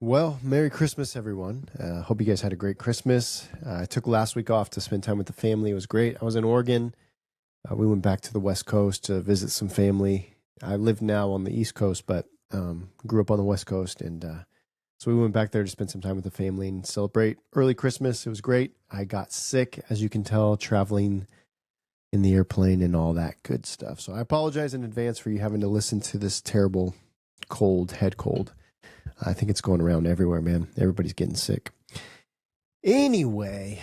Well, Merry Christmas, everyone. Hope you guys had a great Christmas. I took last week off to spend time with the family. It was great. I was in Oregon. We went back to the West Coast to visit some family. I live now on the East Coast, but grew up on the West Coast. And so we went back there to spend some time with the family and celebrate early Christmas. It was great. I got sick, as you can tell, traveling in the airplane and all that good stuff. So I apologize in advance for you having to listen to this terrible head cold. I think it's going around everywhere, man. Everybody's getting sick. Anyway,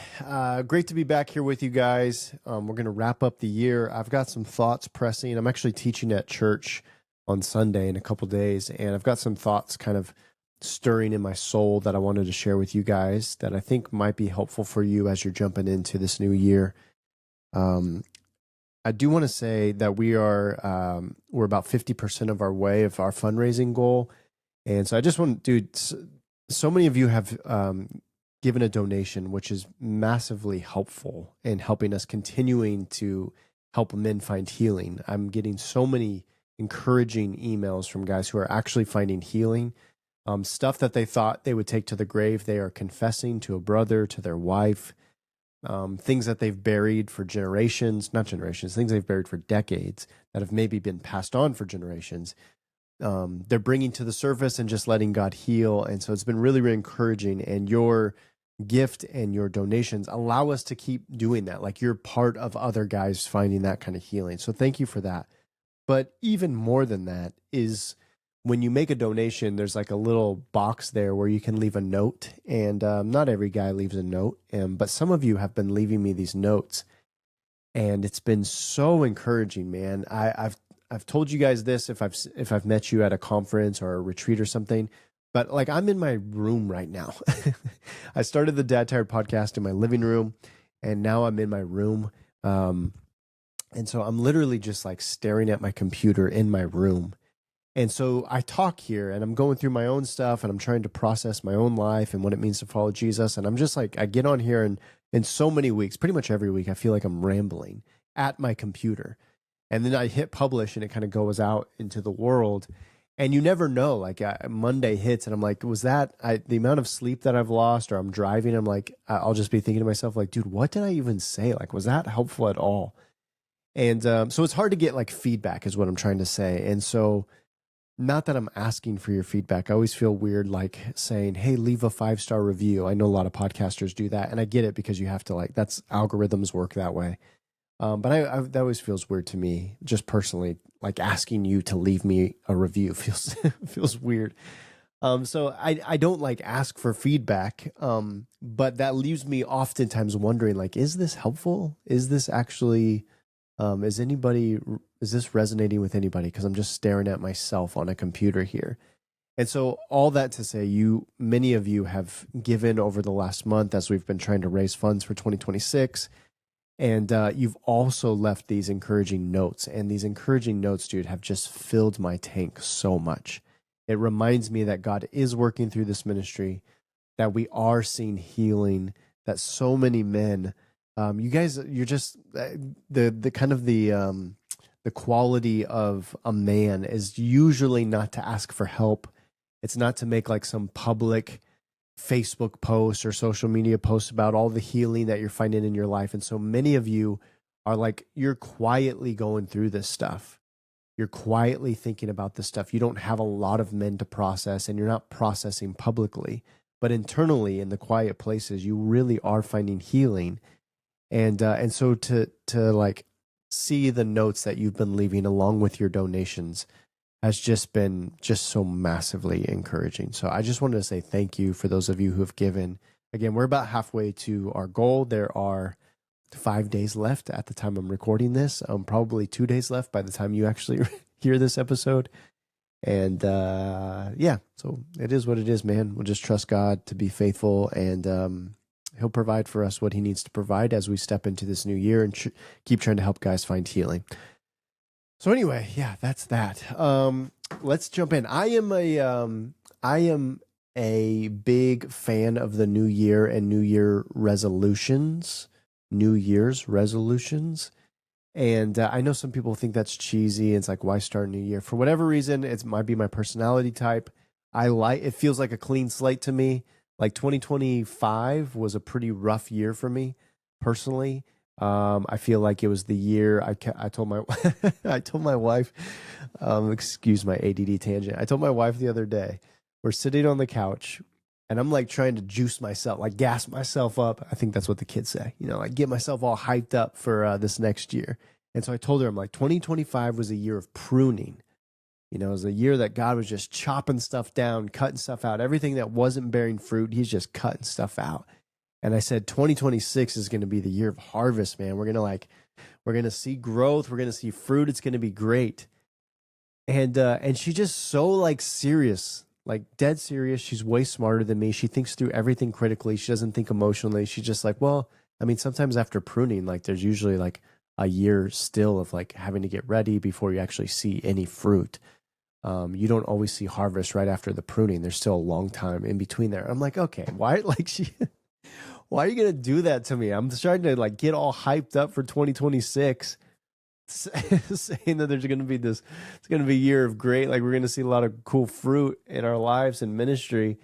great to be back here with you guys. We're going to wrap up the year. I've got some thoughts pressing. I'm actually teaching at church on Sunday in a couple days, and I've got some thoughts kind of stirring in my soul that I wanted to share with you guys that I think might be helpful for you as you're jumping into this new year. I do want to say that we're about 50% of our way of our fundraising goal. And so I just want, dude, so many of you have given a donation, which is massively helpful in helping us continuing to help men find healing. I'm getting so many encouraging emails from guys who are actually finding healing. Stuff that they thought they would take to the grave, they are confessing to a brother, to their wife, things that they've buried for things they've buried for decades that have maybe been passed on for generations. They're bringing to the surface and just letting God heal. And so it's been really, really encouraging. And your gift and your donations allow us to keep doing that. Like you're part of other guys finding that kind of healing. So thank you for that. But even more than that is when you make a donation, there's like a little box there where you can leave a note. And not every guy leaves a note. But some of you have been leaving me these notes. And it's been so encouraging, man. I've told you guys this if I've met you at a conference or a retreat or something, but like I'm in my room right now. I started the Dad Tired podcast in my living room, and now I'm in my room. And so I'm literally just like staring at my computer in my room. And so I talk here and I'm going through my own stuff and I'm trying to process my own life and what it means to follow Jesus. And I'm just like, I get on here and in so many weeks, pretty much every week, I feel like I'm rambling at my computer. And then I hit publish and it kind of goes out into the world. And you never know, like Monday hits and I'm like, was that the amount of sleep that I've lost, or I'm driving? I'm like, I'll just be thinking to myself, like, dude, what did I even say? Like, was that helpful at all? And so it's hard to get like feedback is what I'm trying to say. And so not that I'm asking for your feedback. I always feel weird like saying, hey, leave a 5-star review. I know a lot of podcasters do that. And I get it because you have to that's algorithms work that way. But that always feels weird to me, just personally, like asking you to leave me a review feels weird. So I don't like ask for feedback, but that leaves me oftentimes wondering, like, is this helpful? Is this actually, is this resonating with anybody? Because I'm just staring at myself on a computer here. And so all that to say, many of you have given over the last month as we've been trying to raise funds for 2026. And you've also left these encouraging notes. And these encouraging notes, dude, have just filled my tank so much. It reminds me that God is working through this ministry, that we are seeing healing, that so many men, you guys, you're just the kind of the quality of a man is usually not to ask for help. It's not to make like some public Facebook posts or social media posts about all the healing that you're finding in your life. And so many of you are like, you're quietly going through this stuff. You're quietly thinking about this stuff. You don't have a lot of men to process and you're not processing publicly, but internally in the quiet places, you really are finding healing. And so to like see the notes that you've been leaving along with your donations has just been so massively encouraging. So I just wanted to say thank you for those of you who have given. Again, we're about halfway to our goal. There are 5 days left at the time I'm recording this. Probably 2 days left by the time you actually hear this episode. And yeah, so it is what it is, man. We'll just trust God to be faithful, and he'll provide for us what he needs to provide as we step into this new year and keep trying to help guys find healing. So anyway, yeah, that's that. Let's jump in. I am a big fan of the new year and New Year's resolutions. And I know some people think that's cheesy. It's like, why start a new year? For whatever reason, it might be my personality type. it feels like a clean slate to me. Like 2025 was a pretty rough year for me personally. I feel like it was the year I told my I told my wife, excuse my ADD tangent. I told my wife the other day, we're sitting on the couch and I'm like trying to juice myself, like gas myself up. I think that's what the kids say, like get myself all hyped up for this next year. And so I told her, I'm like, 2025 was a year of pruning. It was a year that God was just chopping stuff down, cutting stuff out. Everything that wasn't bearing fruit, he's just cutting stuff out. And I said, 2026 is going to be the year of harvest, man. We're going to see growth. We're going to see fruit. It's going to be great. And she's just so like serious, like dead serious. She's way smarter than me. She thinks through everything critically. She doesn't think emotionally. She's just like, well, I mean, sometimes after pruning, like there's usually like a year still of like having to get ready before you actually see any fruit. You don't always see harvest right after the pruning. There's still a long time in between there. I'm like, okay, why are you going to do that to me? I'm starting to like get all hyped up for 2026 saying that there's going to be it's going to be a year of great, like we're going to see a lot of cool fruit in our lives and ministry.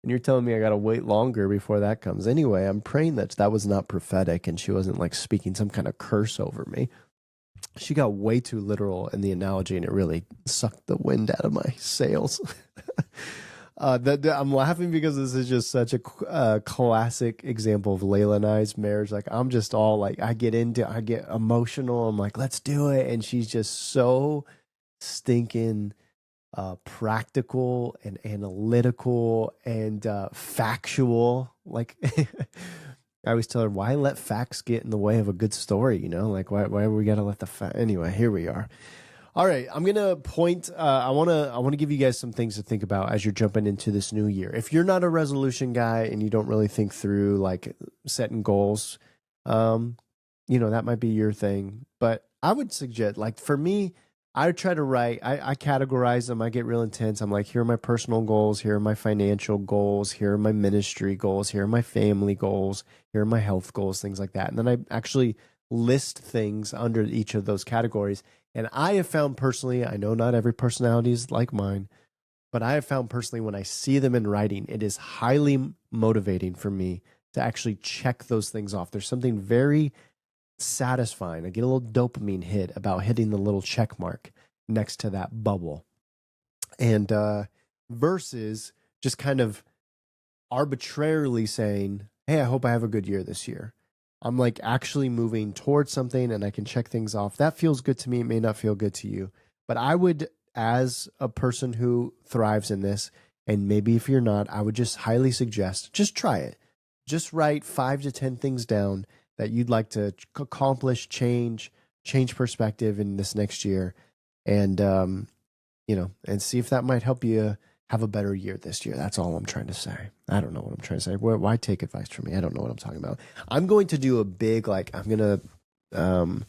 And you're telling me I got to wait longer before that comes. Anyway, I'm praying that was not prophetic and she wasn't like speaking some kind of curse over me. She got way too literal in the analogy and it really sucked the wind out of my sails. I'm laughing because this is just such a classic example of Layla and I's marriage. Like I'm just all like, I get emotional. I'm like, let's do it. And she's just so stinking practical and analytical and factual. Like I always tell her, why let facts get in the way of a good story? Like why we got to let anyway, here we are. All right. I'm going to point, I want to give you guys some things to think about as you're jumping into this new year. If you're not a resolution guy and you don't really think through like setting goals, that might be your thing, but I would suggest, like for me, I try to write, I categorize them. I get real intense. I'm like, here are my personal goals. Here are my financial goals. Here are my ministry goals. Here are my family goals. Here are my health goals, things like that. And then I actually list things under each of those categories. And I have found personally, I know not every personality is like mine, but I have found personally when I see them in writing, it is highly motivating for me to actually check those things off. There's something very satisfying. I get a little dopamine hit about hitting the little check mark next to that bubble. And versus just kind of arbitrarily saying, hey, I hope I have a good year this year. I'm like actually moving towards something and I can check things off. That feels good to me. It may not feel good to you, but I would, as a person who thrives in this, and maybe if you're not, I would just highly suggest, just try it. Just write 5 to 10 things down that you'd like to accomplish, change perspective in this next year. And, and see if that might help you have a better year this year. That's all I'm trying to say. I don't know what I'm trying to say. Why take advice from me? I don't know what I'm talking about. I'm going to do a big, like, I'm going to,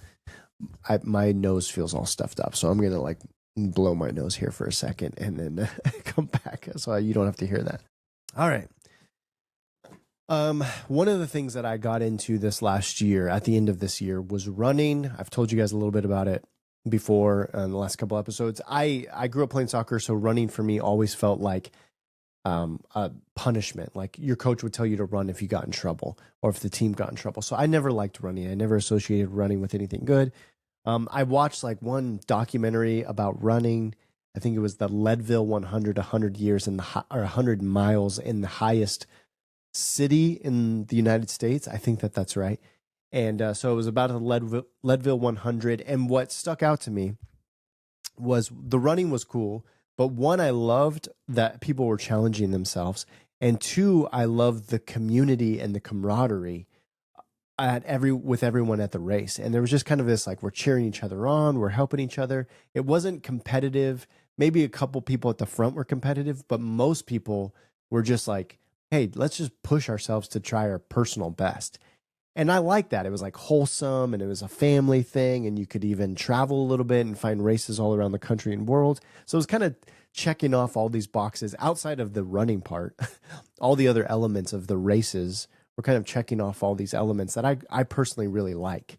my nose feels all stuffed up. So I'm going to like blow my nose here for a second and then come back. So you don't have to hear that. All right. One of the things that I got into this last year, at the end of this year, was running. I've told you guys a little bit about it before in the last couple episodes. I grew up playing soccer, so running for me always felt like a punishment. Like your coach would tell you to run if you got in trouble or if the team got in trouble. So I never liked running. I never associated running with anything good. I watched like one documentary about running. I think it was the Leadville 100 years in the or 100 miles in the highest city in the United States. I think that's right. And so it was about the Leadville 100. And what stuck out to me was the running was cool. But one, I loved that people were challenging themselves. And two, I loved the community and the camaraderie with everyone at the race. And there was just kind of this, like, we're cheering each other on, we're helping each other. It wasn't competitive. Maybe a couple people at the front were competitive, but most people were just like, hey, let's just push ourselves to try our personal best. And I like that. It was like wholesome and it was a family thing. And you could even travel a little bit and find races all around the country and world. So it was kind of checking off all these boxes outside of the running part. All the other elements of the races were kind of checking off all these elements that I personally really like.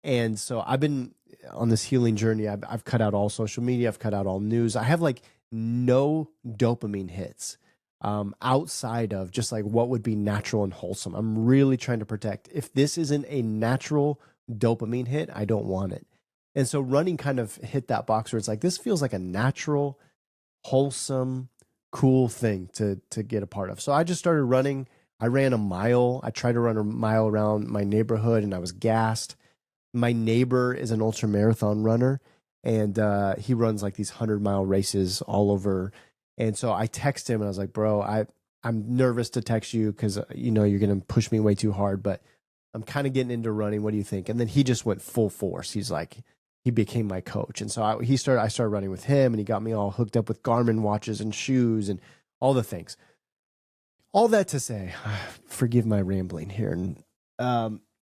And so I've been on this healing journey. I've cut out all social media. I've cut out all news. I have like no dopamine hits outside of just like what would be natural and wholesome. I'm really trying to protect. If this isn't a natural dopamine hit, I don't want it. And so running kind of hit that box where it's like, this feels like a natural, wholesome, cool thing to get a part of. So I just started running. I ran a mile. I tried to run a mile around my neighborhood and I was gassed. My neighbor is an ultra marathon runner, and he runs like these 100-mile races all over. And so I text him and I was like, bro, I'm nervous to text you because you know you're going to push me way too hard, but I'm kind of getting into running. What do you think? And then he just went full force. He's like, he became my coach. And so I started running with him, and he got me all hooked up with Garmin watches and shoes and all the things. All that to say, forgive my rambling here. And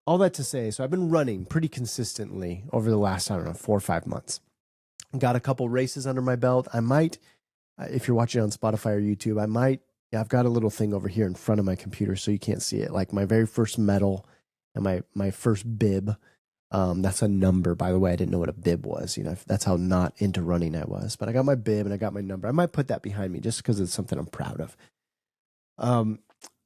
all that to say, so I've been running pretty consistently over the last, I don't know, 4 or 5 months. Got a couple races under my belt. I might, if you're watching on Spotify or YouTube, I've got a little thing over here in front of my computer so you can't see it. Like my very first medal and my first bib. That's a number, by the way. I didn't know what a bib was. You know, that's how not into running I was. But I got my bib and I got my number. I might put that behind me just because it's something I'm proud of.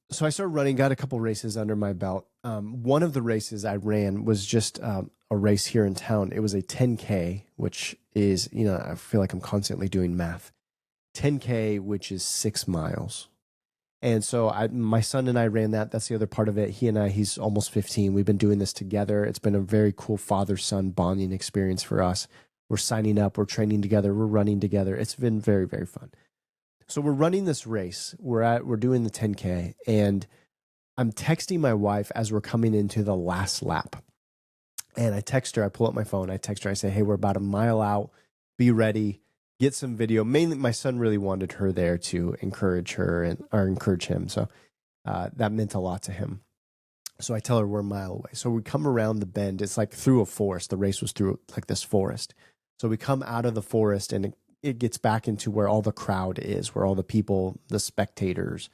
So I started running, got a couple races under my belt. One of the races I ran was just a race here in town. It was a 10K, which is, you know, I feel like I'm constantly doing math. 10K, which is 6 miles. And so my son and I ran that. That's the other part of it. He's almost 15. We've been doing this together. It's been a very cool father-son bonding experience for us. We're signing up, we're training together, we're running together. It's been very, very fun. So we're running this race. We're doing the 10K, and I'm texting my wife as we're coming into the last lap. And I text her, I pull up my phone, I text her, I say, hey, we're about a mile out, be ready, get some video. Mainly my son really wanted her there to encourage her or encourage him. So that meant a lot to him. So I tell her we're a mile away. So we come around the bend. It's like through a forest. The race was through like this forest. So we come out of the forest, and it gets back into where all the crowd is, where all the people, the spectators,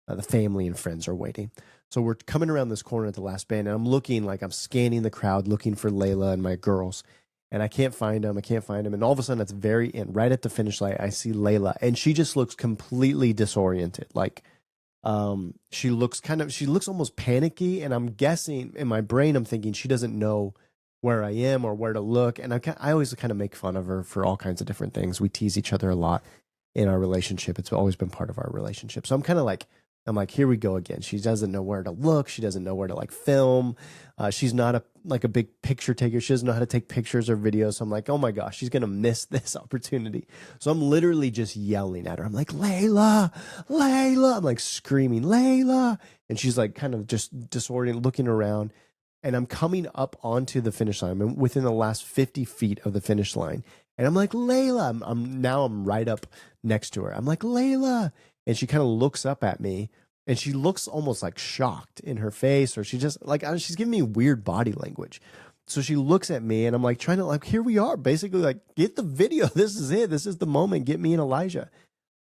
the family and friends are waiting. So we're coming around this corner at the last bend, and I'm scanning the crowd, looking for Layla and my girls, and I can't find them. And all of a sudden, at the very end, right at the finish line, I see Layla, and she just looks completely disoriented. Like, she looks almost panicky, and I'm guessing in my brain, I'm thinking she doesn't know where I am or where to look. And I always kind of make fun of her for all kinds of different things. We tease each other a lot in our relationship. It's always been part of our relationship. So I'm like, here we go again. She doesn't know where to look. She doesn't know where to like film. She's not a big picture taker. She doesn't know how to take pictures or videos. So I'm like, oh my gosh, she's going to miss this opportunity. So I'm literally just yelling at her. I'm like, Layla. I'm like screaming, Layla. And she's like kind of just disoriented, looking around. And I'm coming up onto the finish line. I'm within the last 50 feet of the finish line. And I'm like, Layla. I'm right up next to her. I'm like, Layla. And she kind of looks up at me, and she looks almost like shocked in her face, or she just like, she's giving me weird body language. So she looks at me, and I'm like trying to like, here we are, basically like, get the video. This is it. This is the moment. Get me and Elijah.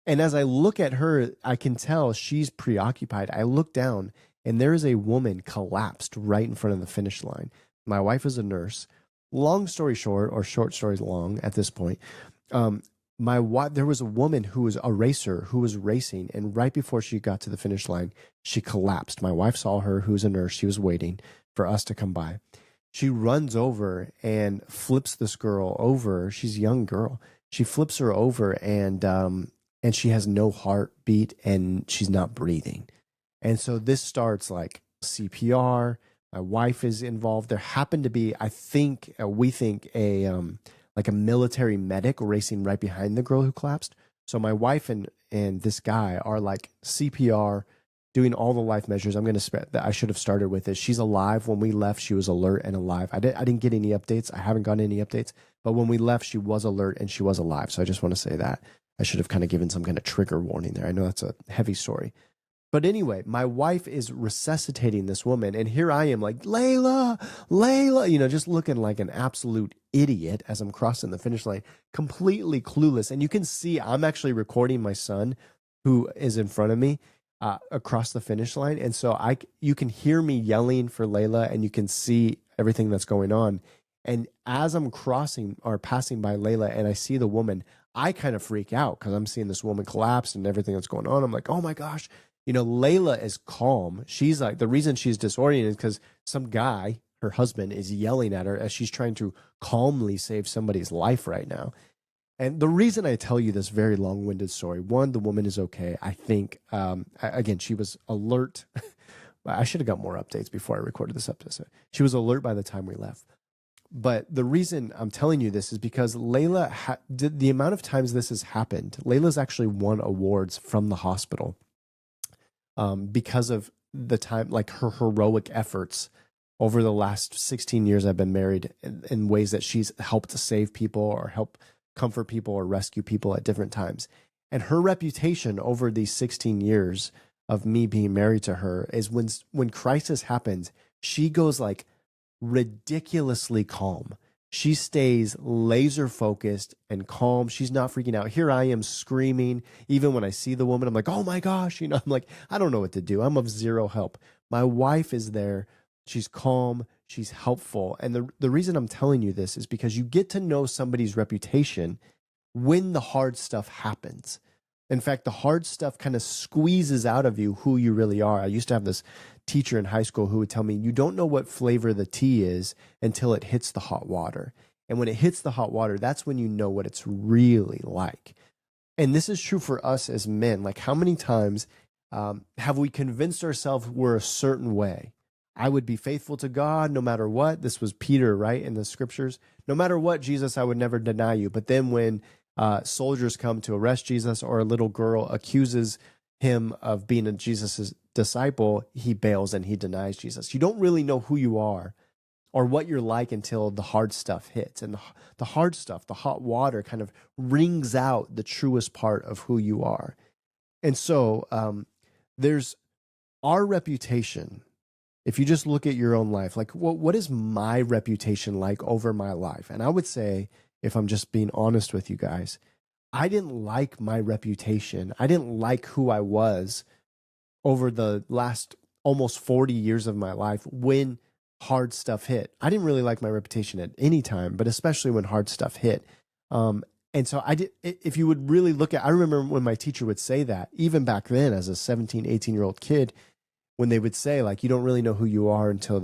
And as I look at her, I can tell she's preoccupied. I look down, and there is a woman collapsed right in front of the finish line. My wife is a nurse. Long story short, or short story long at this point, there was a woman who was a racer who was racing, and right before she got to the finish line, she collapsed. My wife saw her, who's a nurse. She was waiting for us to come by. She runs over and flips this girl over. She's a young girl. She flips her over, and she has no heartbeat, and she's not breathing. And so this starts like CPR. My wife is involved. There happened to be, we think like a military medic racing right behind the girl who collapsed. So my wife and this guy are like CPR, doing all the life measures. I should have started with this. She's alive. When we left, she was alert and alive. I didn't get any updates. I haven't gotten any updates. But when we left, she was alert and she was alive. So I just want to say that. I should have kind of given some kind of trigger warning there. I know that's a heavy story. But anyway, my wife is resuscitating this woman, and here I am like, Layla, just looking like an absolute idiot as I'm crossing the finish line, completely clueless. And you can see I'm actually recording my son, who is in front of me, across the finish line. And so you can hear me yelling for Layla, and you can see everything that's going on. And as I'm crossing or passing by Layla and I see the woman, I kind of freak out because I'm seeing this woman collapse and everything that's going on. I'm like, oh my gosh. Layla is calm. She's like, the reason she's disoriented is because some guy, her husband, is yelling at her as she's trying to calmly save somebody's life right now. And the reason I tell you this very long-winded story, one, the woman is okay. I think, again, she was alert. I should have got more updates before I recorded this episode. She was alert by the time we left. But the reason I'm telling you this is because Layla, the amount of times this has happened, Layla's actually won awards from the hospital because of the time, like her heroic efforts over the last 16 years I've been married in ways that she's helped to save people or help comfort people or rescue people at different times. And her reputation over these 16 years of me being married to her is when crisis happens, she goes like ridiculously calm. She stays laser focused and calm. She's not freaking out. Here I am screaming. Even when I see the woman, I'm like, oh my gosh, I'm like, I don't know what to do. I'm of zero help. My wife is there. She's calm. She's helpful. And the reason I'm telling you this is because you get to know somebody's reputation when the hard stuff happens. In fact, the hard stuff kind of squeezes out of you who you really are. I used to have this teacher in high school who would tell me, you don't know what flavor the tea is until it hits the hot water. And when it hits the hot water, that's when you know what it's really like. And this is true for us as men. Like, how many times have we convinced ourselves we're a certain way? I would be faithful to God no matter what. This was Peter, right, in the scriptures. No matter what, Jesus, I would never deny you. But then when soldiers come to arrest Jesus, or a little girl accuses him of being a Jesus' disciple, he bails and he denies Jesus. You don't really know who you are or what you're like until the hard stuff hits. And the hard stuff, the hot water, kind of wrings out the truest part of who you are. And so there's our reputation. If you just look at your own life, like what is my reputation like over my life? And I would say, if I'm just being honest with you guys, I didn't like my reputation. I didn't like who I was over the last almost 40 years of my life when hard stuff hit. I didn't really like my reputation at any time, but especially when hard stuff hit. And so if you would really look at, I remember when my teacher would say that, even back then as a 17, 18-year-old kid, when they would say, like, you don't really know who you are until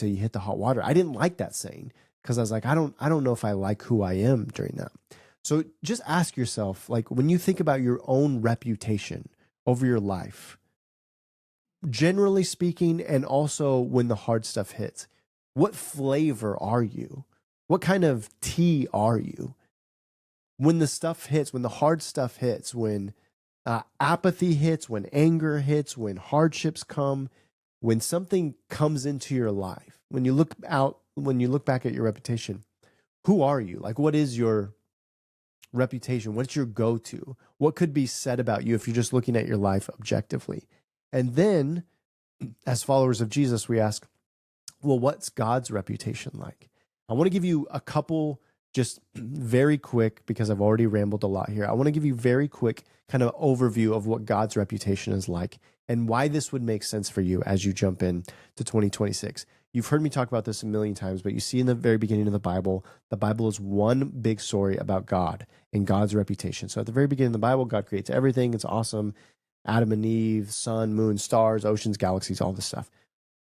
you hit the hot water. I didn't like that saying because I was like, I don't know if I like who I am during that. So just ask yourself, like, when you think about your own reputation over your life, generally speaking, and also when the hard stuff hits, what flavor are you? What kind of tea are you? When the stuff hits, when the hard stuff hits, when apathy hits, when anger hits, when hardships come, when something comes into your life, when you look back at your reputation, who are you? Like, what is your reputation? What's your go-to? What could be said about you if you're just looking at your life objectively? And then, as followers of Jesus, we ask, well, what's God's reputation like? I want to give you a couple, just very quick, because I've already rambled a lot here. I want to give you very quick kind of overview of what God's reputation is like and why this would make sense for you as you jump in to 2026. You've heard me talk about this a million times, but you see in the very beginning of the Bible is one big story about God and God's reputation. So at the very beginning of the Bible, God creates everything. It's awesome. Adam and Eve, sun, moon, stars, oceans, galaxies, all this stuff.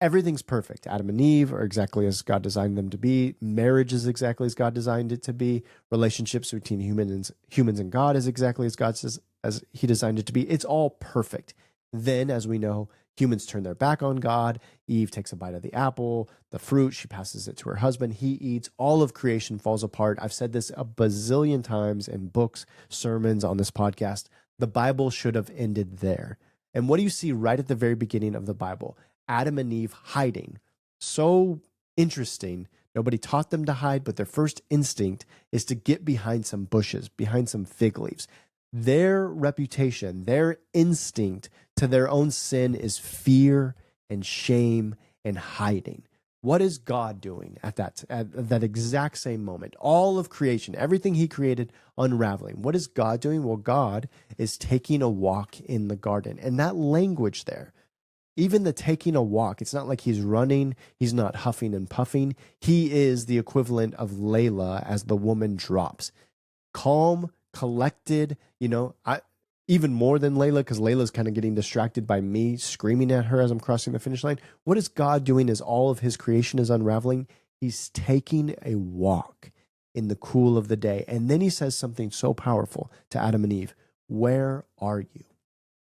Everything's perfect. Adam and Eve are exactly as God designed them to be. Marriage is exactly as God designed it to be. Relationships between humans and God is exactly as God says, as he designed it to be. It's all perfect. Then, as we know, humans turn their back on God. Eve takes a bite of the apple, the fruit. She passes it to her husband. He eats. All of creation falls apart. I've said this a bazillion times in books, sermons, on this podcast. The Bible should have ended there. And what do you see right at the very beginning of the Bible? Adam and Eve hiding. So interesting. Nobody taught them to hide, but their first instinct is to get behind some bushes, behind some fig leaves. Their reputation, their instinct to their own sin is fear and shame and hiding. What is God doing at that exact same moment? All of creation, everything he created, unraveling. What is God doing? Well, God is taking a walk in the garden. And that language there, even the taking a walk, it's not like he's running, he's not huffing and puffing. He is the equivalent of Layla as the woman drops. Calm, collected, even more than Layla, because Layla's kind of getting distracted by me screaming at her as I'm crossing the finish line. What is God doing as all of his creation is unraveling? He's taking a walk in the cool of the day. And then he says something so powerful to Adam and Eve. Where are you?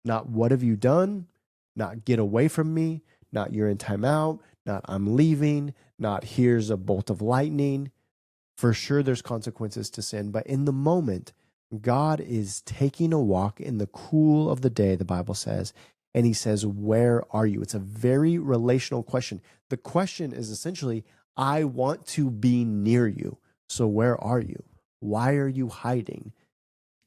Not what have you done? Not get away from me. Not you're in timeout. Not I'm leaving. Not here's a bolt of lightning. For sure, there's consequences to sin. But in the moment, God is taking a walk in the cool of the day, the Bible says, and he says, where are you? It's a very relational question. The question is essentially, I want to be near you. So where are you? Why are you hiding?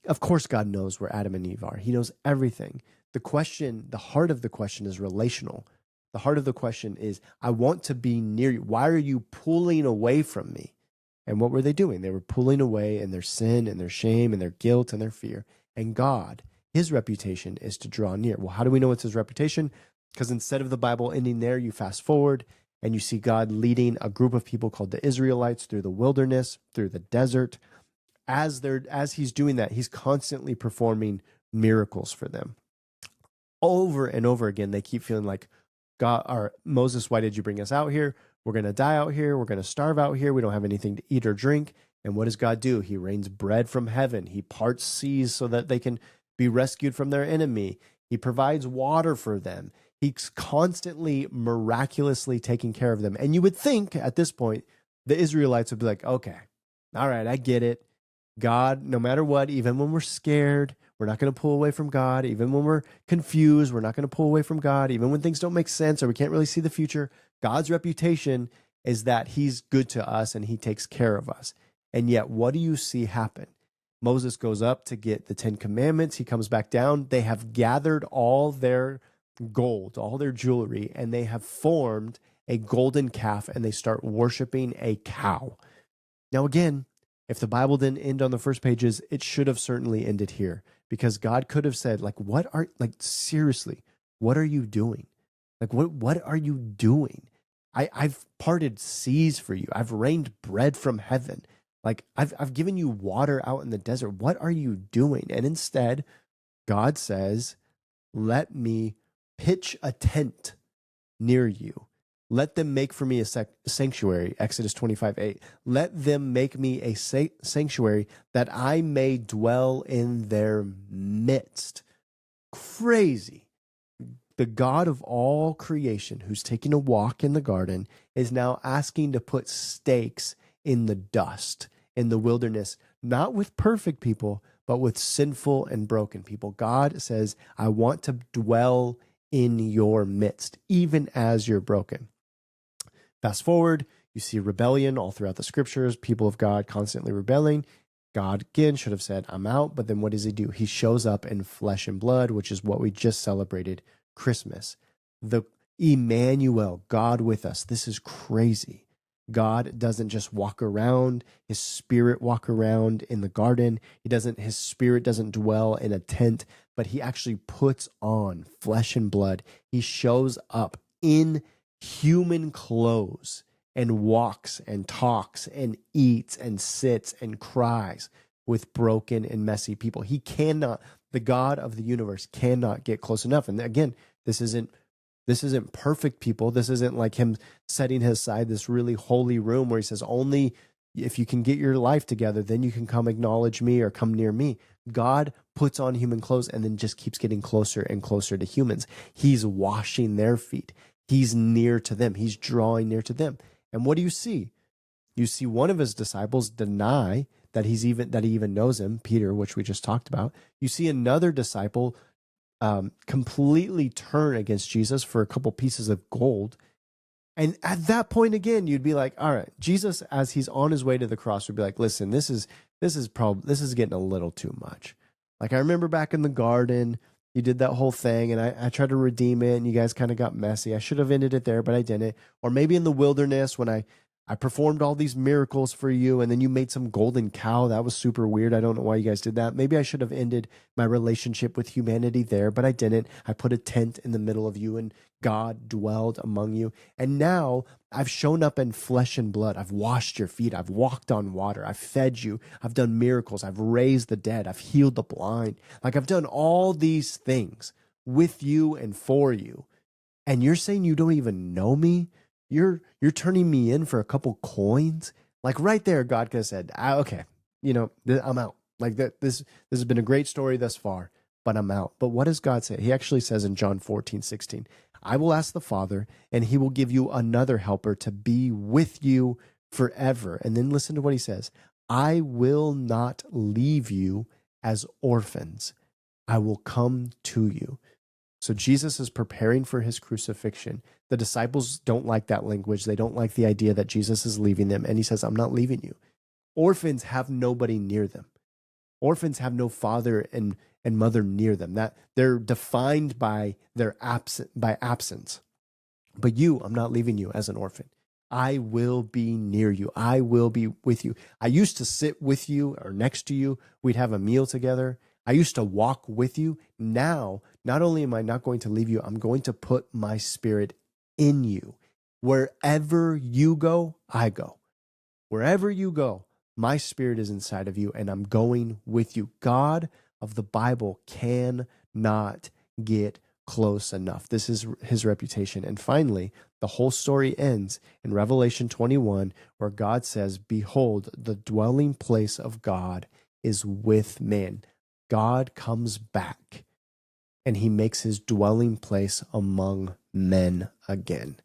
Of course, God knows where Adam and Eve are. He knows everything. The heart of the question is relational. The heart of the question is, I want to be near you. Why are you pulling away from me? And what were they doing? They were pulling away in their sin and their shame and their guilt and their fear. And God, his reputation is to draw near. Well, how do we know it's his reputation? Because instead of the Bible ending there, you fast forward and you see God leading a group of people called the Israelites through the wilderness, through the desert. As he's doing that, he's constantly performing miracles for them. Over and over again, they keep feeling like, God, or Moses, why did you bring us out here? We're going to die out here. We're going to starve out here. We don't have anything to eat or drink. And what does God do? He rains bread from heaven. He parts seas so that they can be rescued from their enemy. He provides water for them. He's constantly, miraculously taking care of them. And you would think at this point, the Israelites would be like, okay, all right, I get it. God, no matter what, even when we're scared, we're not going to pull away from God. Even when we're confused, we're not going to pull away from God. Even when things don't make sense or we can't really see the future, God's reputation is that he's good to us and he takes care of us. And yet, what do you see happen? Moses goes up to get the 10 Commandments. He comes back down. They have gathered all their gold, all their jewelry, and they have formed a golden calf and they start worshiping a cow. Now, again, if the Bible didn't end on the first pages, it should have certainly ended here, because God could have said, seriously, what are you doing? What are you doing? I've parted seas for you. I've rained bread from heaven. I've given you water out in the desert. What are you doing? And instead, God says, let me pitch a tent near you. Let them make for me a sanctuary, Exodus 25:8. Let them make me a sanctuary that I may dwell in their midst. Crazy. The God of all creation, who's taking a walk in the garden, is now asking to put stakes in the dust, in the wilderness, not with perfect people, but with sinful and broken people. God says, I want to dwell in your midst, even as you're broken. Fast forward, you see rebellion all throughout the scriptures, people of God constantly rebelling. God, again, should have said, I'm out. But then what does he do? He shows up in flesh and blood, which is what we just celebrated, Christmas. The Emmanuel, God with us. This is crazy. God doesn't just walk around, his spirit walk around in the garden. His spirit doesn't dwell in a tent, but he actually puts on flesh and blood. He shows up in human clothes and walks and talks and eats and sits and cries with broken and messy people. The God of the universe cannot get close enough. And again, this isn't perfect people. This isn't like him setting aside this really holy room where he says, only if you can get your life together, then you can come acknowledge me or come near me. God puts on human clothes and then just keeps getting closer and closer to humans. He's washing their feet. He's near to them. He's drawing near to them. And what do you see? You see one of his disciples deny that he even knows him, Peter, which we just talked about. You see another disciple completely turn against Jesus for a couple pieces of gold. And at that point, again, you'd be like, all right, Jesus, as he's on his way to the cross, would be like, listen, this is getting a little too much. Like, I remember back in the garden, you did that whole thing and I tried to redeem it and you guys kind of got messy. I should have ended it there, but I didn't. Or maybe in the wilderness when I I performed all these miracles for you, and then you made some golden cow. That was super weird. I don't know why you guys did that. Maybe I should have ended my relationship with humanity there, but I didn't. I put a tent in the middle of you, and God dwelled among you. And now I've shown up in flesh and blood. I've washed your feet. I've walked on water. I've fed you. I've done miracles. I've raised the dead. I've healed the blind. Like, I've done all these things with you and for you. And you're saying you don't even know me? You're turning me in for a couple coins? Like, right there, God could have said, okay, I'm out. Like, this has been a great story thus far, but I'm out. But what does God say? He actually says in John 14:16, I will ask the Father, and he will give you another helper to be with you forever. And then listen to what he says. I will not leave you as orphans. I will come to you. So Jesus is preparing for his crucifixion. The disciples don't like that language. They don't like the idea that Jesus is leaving them. And he says, I'm not leaving you. Orphans have nobody near them. Orphans have no father and mother near them. That they're defined by their absence. But you, I'm not leaving you as an orphan. I will be near you. I will be with you. I used to sit with you or next to you. We'd have a meal together. I used to walk with you. Now, not only am I not going to leave you, I'm going to put my spirit in you. Wherever you go, I go. Wherever you go, my spirit is inside of you, and I'm going with you. God of the Bible cannot get close enough. This is his reputation. And finally, the whole story ends in Revelation 21, where God says, behold, the dwelling place of God is with man. God comes back, and he makes his dwelling place among men again.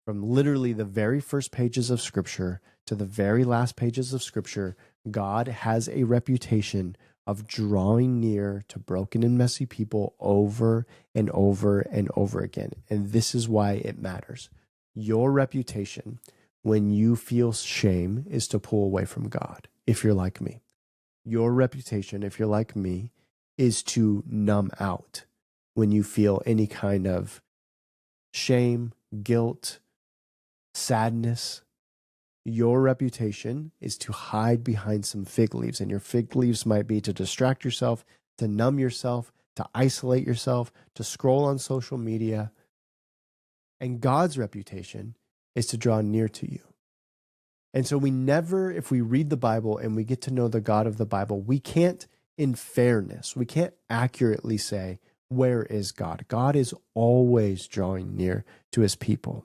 From literally the very first pages of Scripture to the very last pages of Scripture, God has a reputation of drawing near to broken and messy people over and over and over again. And this is why it matters. Your reputation, when you feel shame, is to pull away from God, if you're like me. Your reputation, if you're like me, is to numb out when you feel any kind of shame, guilt, sadness. Your reputation is to hide behind some fig leaves, and your fig leaves might be to distract yourself, to numb yourself, to isolate yourself, to scroll on social media. And God's reputation is to draw near to you. And so we never, if we read the Bible and we get to know the God of the Bible, we can't, in fairness, we can't accurately say, where is God? God is always drawing near to his people.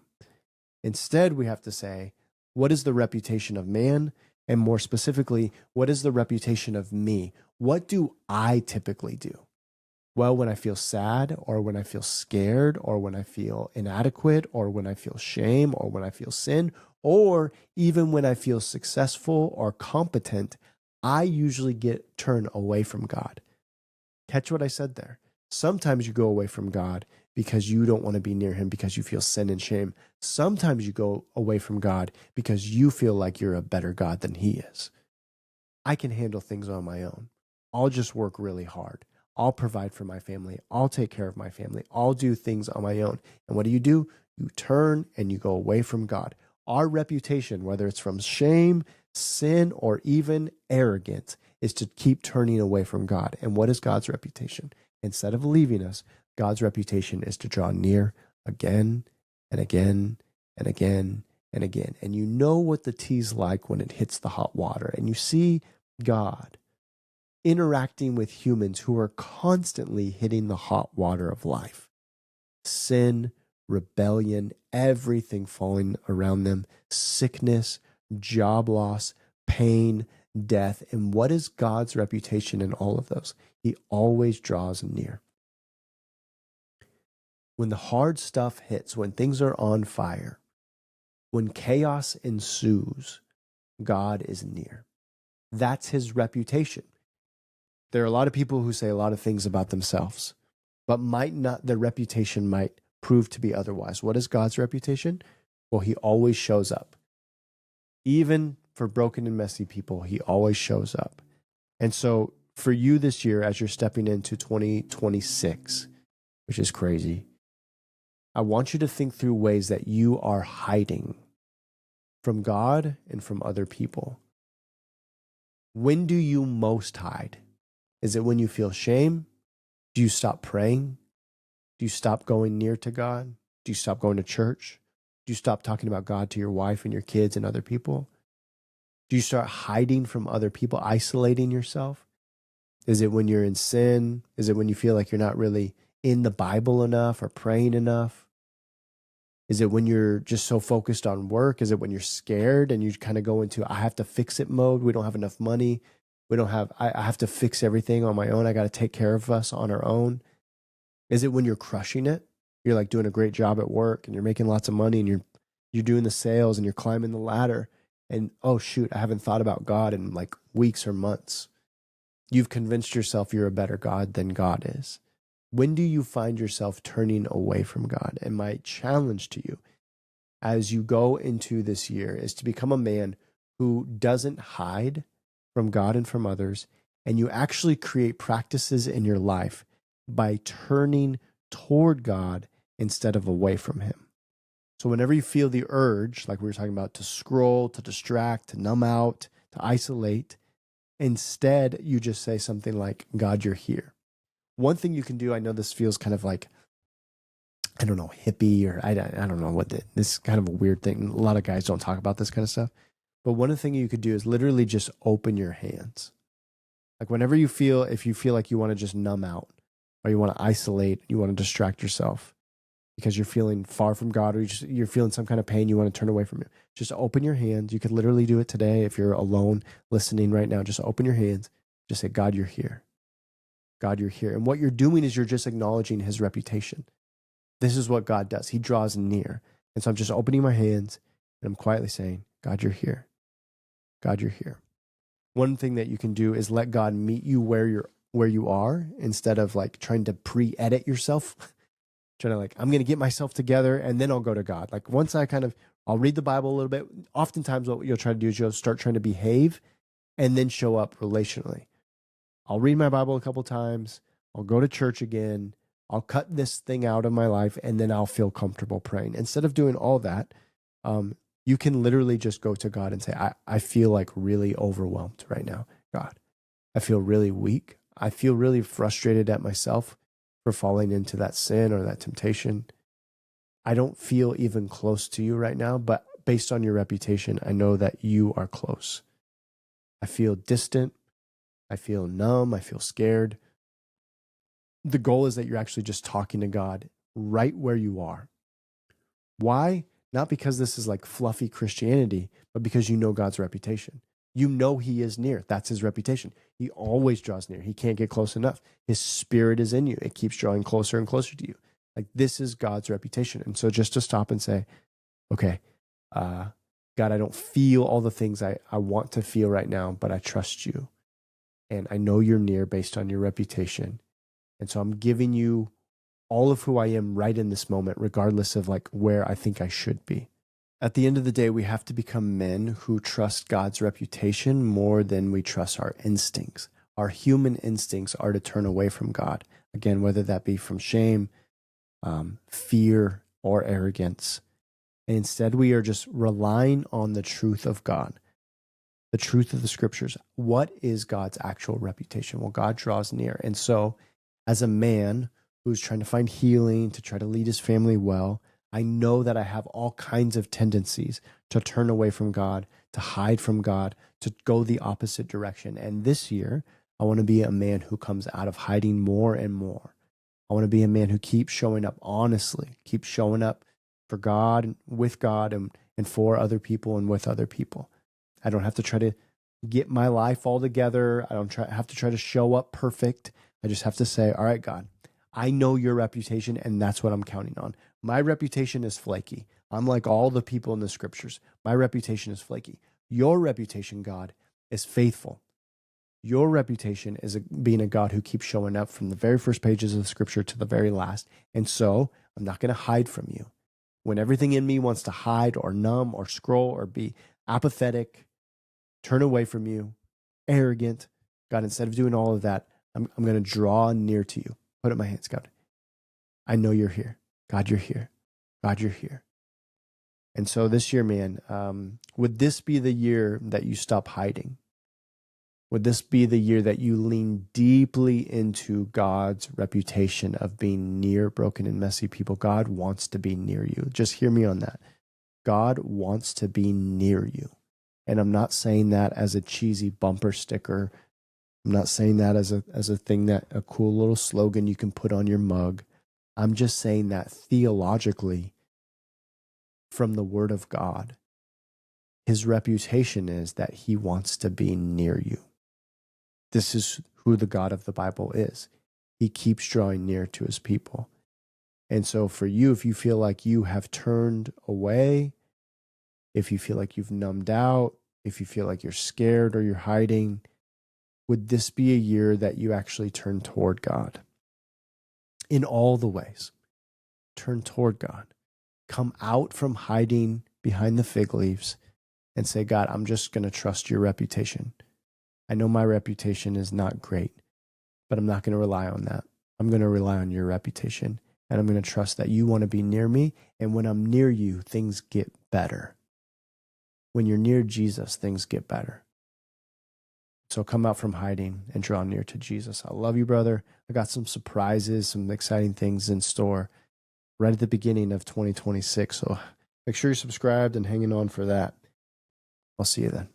Instead, we have to say, what is the reputation of man? And more specifically, what is the reputation of me? What do I typically do? Well, when I feel sad, or when I feel scared, or when I feel inadequate, or when I feel shame, or when I feel sin, or even when I feel successful or competent, I usually turned away from God. Catch what I said there. Sometimes you go away from God because you don't want to be near him because you feel sin and shame. Sometimes you go away from God because you feel like you're a better God than he is. I can handle things on my own. I'll just work really hard. I'll provide for my family. I'll take care of my family. I'll do things on my own. And what do? You turn and you go away from God. Our reputation, whether it's from shame, sin, or even arrogance, is to keep turning away from God. And what is God's reputation? Instead of leaving us, God's reputation is to draw near again and again and again and again. And you know what the tea's like when it hits the hot water. And you see God interacting with humans who are constantly hitting the hot water of life. Sin, rebellion, everything falling around them, sickness, job loss, pain, death. And what is God's reputation in all of those? He always draws near. When the hard stuff hits, when things are on fire, when chaos ensues, God is near. That's his reputation. There are a lot of people who say a lot of things about themselves, but their reputation might prove to be otherwise. What is God's reputation? Well, he always shows up. Even for broken and messy people, he always shows up. And so for you this year, as you're stepping into 2026, which is crazy, I want you to think through ways that you are hiding from God and from other people. When do you most hide? Is it when you feel shame? Do you stop praying? Do you stop going near to God? Do you stop going to church? Do you stop talking about God to your wife and your kids and other people? Do you start hiding from other people, isolating yourself? Is it when you're in sin? Is it when you feel like you're not really in the Bible enough or praying enough? Is it when you're just so focused on work? Is it when you're scared and you kind of go into, I have to fix it mode? We don't have enough money. I have to fix everything on my own. I got to take care of us on our own. Is it when you're crushing it? You're like doing a great job at work and you're making lots of money and you're doing the sales and you're climbing the ladder and, oh shoot, I haven't thought about God in like weeks or months. You've convinced yourself you're a better God than God is. When do you find yourself turning away from God? And my challenge to you as you go into this year is to become a man who doesn't hide from God and from others, and you actually create practices in your life by turning toward God instead of away from him. So whenever you feel the urge, like we were talking about, to scroll, to distract, to numb out, to isolate, instead you just say something like, God, you're here. One thing you can do, I know this feels kind of like, I don't know, hippie, or I don't know what this is kind of a weird thing. A lot of guys don't talk about this kind of stuff. But one of the things you could do is literally just open your hands. Like whenever if you feel like you want to just numb out, or you want to isolate, you want to distract yourself because you're feeling far from God, or you're feeling some kind of pain, you want to turn away from it. Just open your hands. You could literally do it today. If you're alone listening right now, just open your hands. Just say, God, you're here. God, you're here. And what you're doing is you're just acknowledging his reputation. This is what God does. He draws near. And so I'm just opening my hands and I'm quietly saying, God, you're here. God, you're here. One thing that you can do is let God meet you where you are, instead of like trying to pre-edit yourself. Trying to like, I'm going to get myself together and then I'll go to God. Like once I'll read the Bible a little bit. Oftentimes what you'll try to do is you'll start trying to behave and then show up relationally. I'll read my Bible a couple times. I'll go to church again. I'll cut this thing out of my life and then I'll feel comfortable praying. Instead of doing all that, you can literally just go to God and say, I feel like really overwhelmed right now, God. I feel really weak. I feel really frustrated at myself for falling into that sin or that temptation. I don't feel even close to you right now, but based on your reputation, I know that you are close. I feel distant. I feel numb. I feel scared. The goal is that you're actually just talking to God right where you are. Why? Not because this is like fluffy Christianity, but because you know God's reputation. You know he is near. That's his reputation. He always draws near. He can't get close enough. His spirit is in you. It keeps drawing closer and closer to you. Like this is God's reputation. And so just to stop and say, okay, God, I don't feel all the things I want to feel right now, but I trust you. And I know you're near based on your reputation. And so I'm giving you all of who I am right in this moment, regardless of like where I think I should be. At the end of the day, we have to become men who trust God's reputation more than we trust our instincts. Our human instincts are to turn away from God. Again, whether that be from shame, fear, or arrogance. And instead, we are just relying on the truth of God, the truth of the scriptures. What is God's actual reputation? Well, God draws near. And so as a man who's trying to find healing, to try to lead his family well, I know that I have all kinds of tendencies to turn away from God, to hide from God, to go the opposite direction. And this year, I want to be a man who comes out of hiding more and more. I want to be a man who keeps showing up honestly, keeps showing up for God, with God, and for other people and with other people. I don't have to try to get my life all together. I don't have to try to show up perfect. I just have to say, all right, God, I know your reputation, and that's what I'm counting on. My reputation is flaky. I'm like all the people in the scriptures. My reputation is flaky. Your reputation, God, is faithful. Your reputation is being a God who keeps showing up from the very first pages of the scripture to the very last. And so I'm not going to hide from you. When everything in me wants to hide or numb or scroll or be apathetic, turn away from you, arrogant, God, instead of doing all of that, I'm going to draw near to you. Put up my hands, God. I know you're here. God, you're here. God, you're here. And so this year, man, would this be the year that you stop hiding? Would this be the year that you lean deeply into God's reputation of being near broken and messy people? God wants to be near you. Just hear me on that. God wants to be near you. And I'm not saying that as a cheesy bumper sticker. I'm not saying that as a thing that a cool little slogan you can put on your mug. I'm just saying that theologically from the Word of God. His reputation is that he wants to be near you. This is who the God of the Bible is. He keeps drawing near to his people. And so for you, if you feel like you have turned away, if you feel like you've numbed out, if you feel like you're scared or you're hiding, would this be a year that you actually turn toward God? In all the ways, turn toward God. Come out from hiding behind the fig leaves and say, God, I'm just going to trust your reputation. I know my reputation is not great, but I'm not going to rely on that. I'm going to rely on your reputation, and I'm going to trust that you want to be near me. And when I'm near you, things get better. When you're near Jesus, things get better. So come out from hiding and draw near to Jesus. I love you, brother. I got some surprises, some exciting things in store right at the beginning of 2026. So make sure you're subscribed and hanging on for that. I'll see you then.